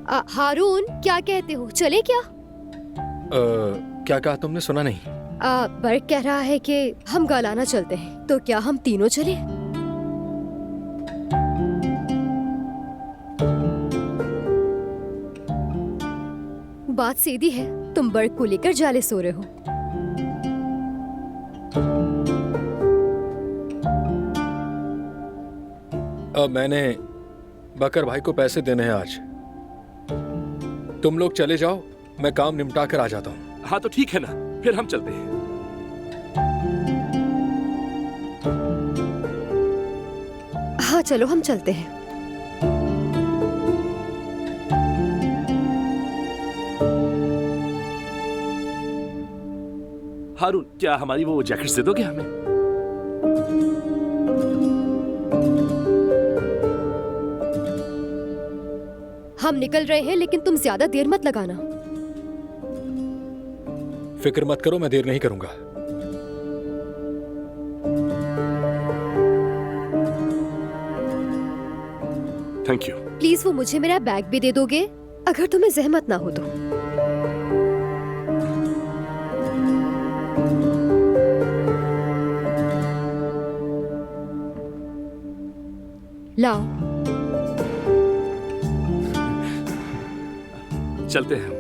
हारून, क्या कहते हो, चले क्या? क्या कहा तुमने? सुना नहीं। बर्क कह रहा है कि हम गालाना चलते हैं, तो क्या हम तीनों चले? बात सीधी है, तुम बर्क को लेकर जाले सो रहे हो। अब मैंने बकर भाई को पैसे देने हैं आज। तुम लोग चले जाओ, मैं काम निपटा कर आ जाता हूँ। हाँ तो ठीक है ना, फिर हम चलते हैं। हाँ चलो, हम चलते हैं। हारून, क्या हमारी वो जैकेट दे दोगे हमें? हम निकल रहे हैं, लेकिन तुम ज्यादा देर मत लगाना। फिक्र मत करो, मैं देर नहीं करूंगा। Thank you. प्लीज वो मुझे मेरा बैग भी दे दोगे, अगर तुम्हें जहमत ना हो तो। लाओ। चलते हैं हम।